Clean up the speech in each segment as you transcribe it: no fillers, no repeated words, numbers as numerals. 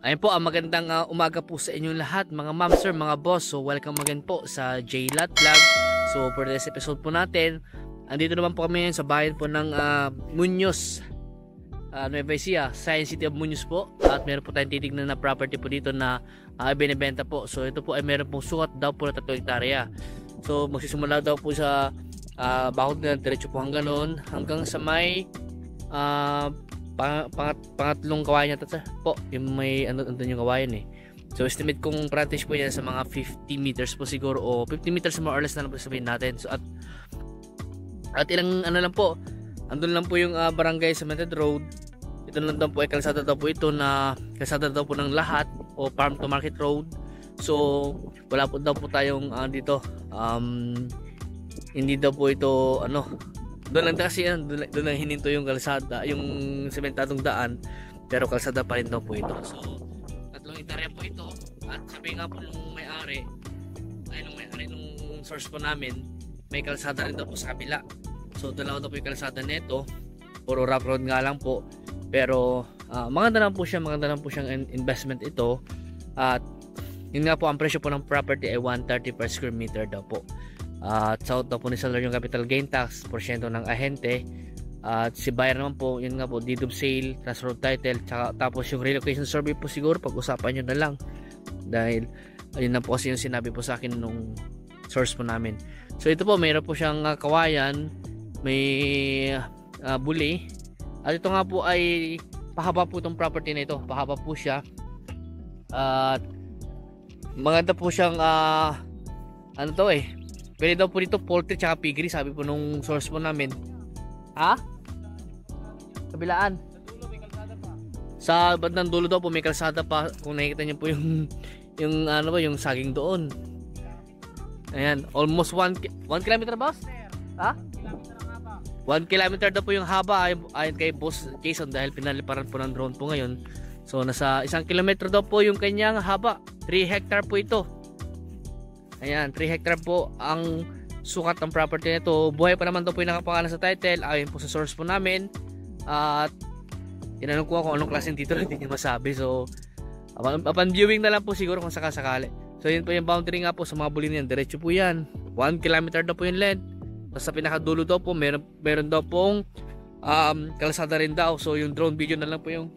Ayun po, magandang umaga po sa inyong lahat mga ma'am, sir, mga boss. So welcome again po sa JLat Vlog. So for this episode po natin, andito naman po kami sa bayan po ng Muñoz, Nueva Ecija, Science City of Muñoz po. At meron po tayong titignan na property po dito na binibenta po. So ito po ay meron pong sukat daw po na 3 hektarya. So magsisimula daw po sa bakod na diretso po hanggang noon, hanggang sa may pangatlong kawayan yata po, yung may andun yung kawayan eh. So estimate kong frontage po yan sa mga 50 meters po siguro, o 50 meters more or less na lang po sabihin natin. So at ilang ano lang po, andun lang po yung barangay cemented road. Ito lang daw po ay kalsada daw po ito, na kalsada daw po ng lahat, o farm to market road. So wala po daw po tayong dito hindi daw po ito doon lang kasi doon lang hininto yung kalsada, yung sementadong daan, pero kalsada pa rin daw po ito. So 3 hektarya po ito, at sabi nga po nung may-ari nung source po namin, may kalsada rin daw po sa kabila. So dalawa daw po yung kalsada nito, puro rough road nga lang po, pero maganda lang po siyang investment ito. At yun nga po, ang presyo po ng property ay 130 per square meter daw po. At south daw po ni seller yung capital gain tax, porsyento ng ahente. At si buyer naman po, yun nga po, deed of sale, transfer of title, tapos yung relocation survey po siguro pag-usapan nyo na lang, dahil ayun na po kasi yung sinabi po sa akin nung source po namin. So ito po, mayroon po siyang kawayan, may buli, at ito nga po ay pahaba po itong property na ito, pahaba po siya. At maganda po siyang pwede daw po dito poultry tsaka piggery, sabi po nung source po namin. Kabilaan. Sa bandang dulo daw po may kalsada pa. Kung nakikita niyo po yung yung saging doon. Ayan, almost 1 kilometer, boss? 1 kilometer daw po yung haba ayon kay Boss Jason, dahil pinaliparan po ng drone po ngayon. So nasa 1 kilometro daw po yung kanyang haba. 3 hectare po ito. Ayan, 3 hectare po ang sukat ng property nito. Buhay pa naman daw po yung nakapangalan sa title, ayon po sa source po namin. At tinanong ko kung anong klaseng titulo, hindi niya masabi. So upon viewing na lang po siguro kung sakasakali. So yun po yung boundary nga po sa mga buli niyan. Diretso po yan, 1 kilometer daw po yung length. Tapos sa pinakadulo daw po meron daw pong kalsada rin daw. So yung drone video na lang po yung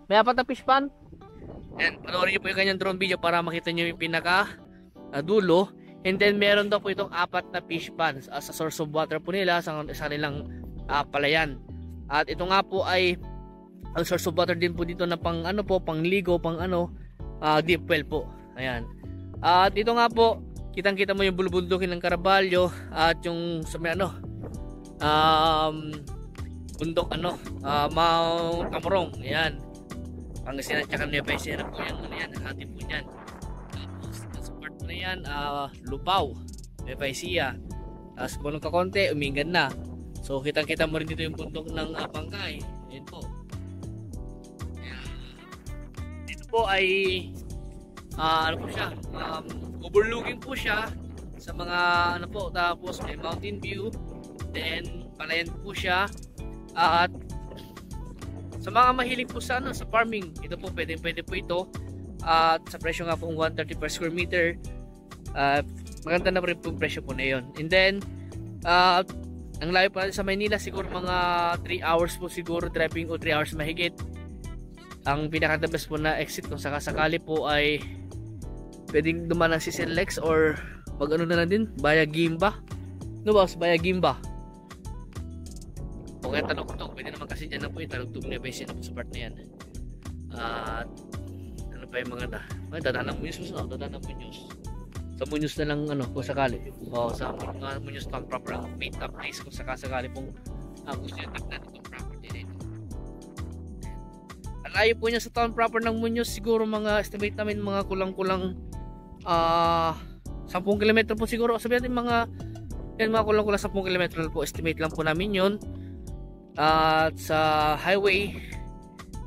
may 4 na fish pan. And panoorin nyo po yung kanyang drone video para makita nyo yung pinaka dulo. And then meron daw po itong 4 na fish ponds as a source of water po nila sa nilang palayan. At ito nga po ay ang source of water din po dito na pang pangligo, deep well po. Ayan. At ito nga po, kitang-kita mo yung bulubundukin ng Caraballo at yung sa may bundok Mount Amorong. Ayan. Pangasinan tsaka Nueva Ecija po yan, hati po yan. Tapos sa part na yan, Lubao, Nueva Ecija. Tapos kung ka konti, Umingan na. So kitang-kita mo rin dito yung bundok ng Bangkay. Ayan po. Dito po ay overlooking po siya sa mga tapos may mountain view, then palayan po siya. At sa mga mahilig po sa farming, ito po pwede po ito. At sa presyo nga po 130 per square meter, maganda na rin po yung presyo po na yun. And then ang layo po natin sa Maynila, siguro mga 3 hours po siguro driving, o 3 hours mahigit. Ang pinaka the best po na exit kung sakasakali po ay pwedeng dumaan ng CCLX, or pag na lang din, Baya Gimba. Boss, Baya Gimba. O kaya Talugtog, pwede naman kasi dyan na po yung Talugtog na base na po sa part na yan. At ano pa yung mga dadaan ng Muñoz, dadaan ng Muñoz. Sa Muñoz na lang kung sakali. O sa Muñoz lang proper ang meet up place kung sakasakali pong gusto nyo tignan itong property na ito. layo po niya sa town proper ng Muñoz, siguro mga estimate namin mga kulang-kulang 10 kilometro po siguro. Sabihin natin mga kulang-kulang 10 kilometro po, estimate lang po namin yun. At sa highway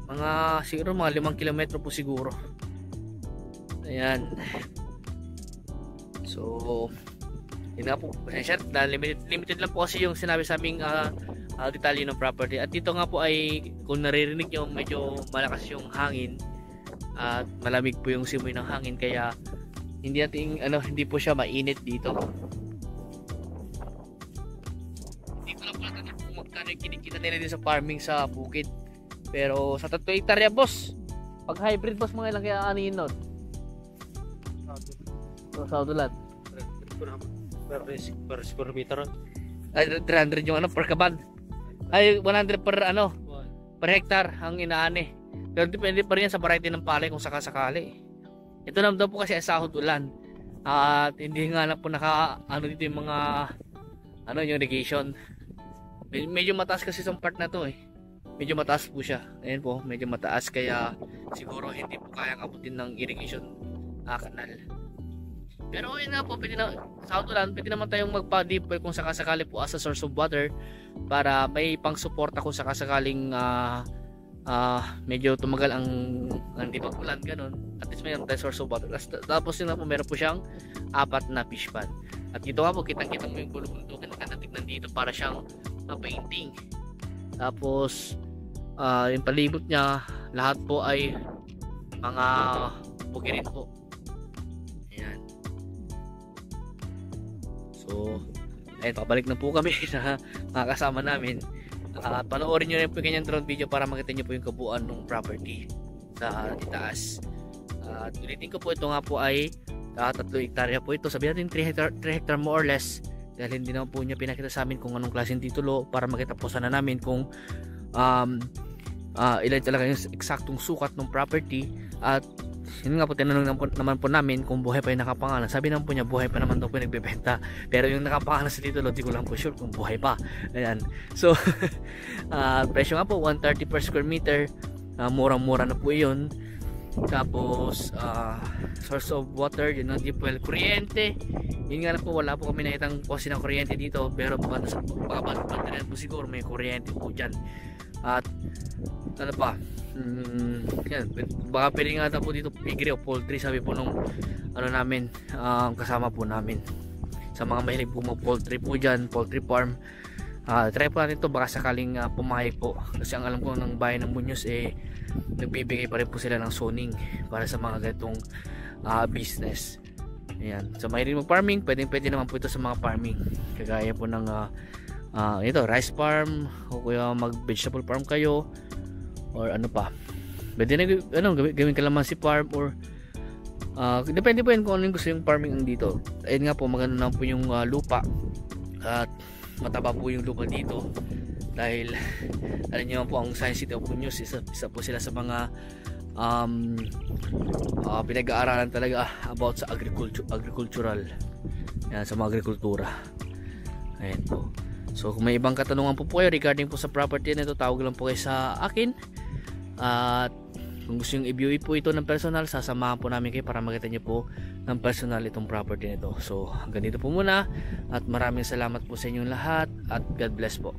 mga siguro mga 5 kilometro po siguro. Ayan. So yun nga po, pasensya na limited lang po kasi yung sinabi sa aming detalye ng property. At dito nga po ay kung naririnig nyo, medyo malakas yung hangin at malamig po yung simoy ng hangin, kaya hindi po siya mainit dito. Dito lang po natin kung magkano yung kinikita nila din sa farming sa bukid. Pero sa 3 hektarya boss, pag hybrid boss, mga ilang kaya ano yun nun? Sa udulan per square meter ay 300 yung per kaban, ay 100 per hektar ang inaani. Pero depende pa rin sa variety ng palay kung sakasakali. Ito naman daw po kasi sahod ulan at hindi nga lang po dito yung mga yung irrigation. Medyo mataas kasi sa part na to medyo mataas po siya. Ayan po, medyo mataas, kaya siguro hindi po kayang abutin ng irrigation kanal. Pero yun nga po, sa ulan, pwede naman tayong magpa-deep well kung sakasakali po as a source of water para may pang-suporta kung sakasakaling medyo tumagal ang di pag-ulan, ganun. At least mayroon tayong source of water. Tapos yun nga po, meron po siyang 4 na fish pan. At dito nga po, kitang-kita mo yung bulubundukin, nakatignan dito para siyang painting. Tapos yung palibot niya, lahat po ay mga bukirin po. Ayan. So, ayun, pabalik na po kami sa mga kasama namin. Panoorin nyo rin po yung kanyang drone video para makita nyo po yung kabuuan ng property sa itaas. At ulitin ko po, ito nga po ay 3 hektarya po ito. Sabihin natin 3 hectare more or less, dahil hindi naman po niya pinakita sa amin kung anong klaseng titulo, para makita po sana namin kung ilan talaga yung eksaktong sukat ng property. At yun nga po, tinanong naman po namin kung buhay pa yung nakapangalan. Sabi naman po niya buhay pa naman daw po nagbebenta, pero yung nakapangalan sa titulo di ko lang po sure kung buhay pa. Ayan. So presyo nga po 130 per square meter. Murang-mura na po yun. Tapos source of water, yun ang deep well. Kuryente, yun nga lang po, wala po kami nakitang poste ng kuryente dito, pero baka sa pagkabalpan po siguro may kuryente po dyan. At ano pa, yan, baka pwede nga po dito piggery o poultry, sabi po nung namin, kasama po namin. Sa mga mahilig po mga poultry po dyan, poultry farm, try po natin to, baka sakaling pumayag po. Kasi ang alam ko ng bayan ng Muñoz nagbibigay pa rin po sila ng zoning para sa mga ganitong business. Ayan. So mahilig mag farming, pwede naman po ito sa mga farming, kagaya po ng ito, rice farm, o kaya mag vegetable farm kayo, or ano pa, pwede na gawin kalamansi farm, or depende po yan kung ano yung gusto yung farming dito. Ayun nga po, maganda naman po yung lupa, at mataba po yung lupa dito, dahil alam niyo po ang Science City of Muñoz, isa po sila sa mga pinag-aaralan talaga about sa agricultural, yan, sa mga agrikultura. Ayan po. So kung may ibang katanungan po kayo regarding po sa property na ito, tawag lang po kayo sa akin. At kung gusto yung i-view po ito ng personal, sasamahan po namin kayo para makita nyo po ng personal itong property na ito. So hanggang dito po muna, at maraming salamat po sa inyong lahat, at God bless po.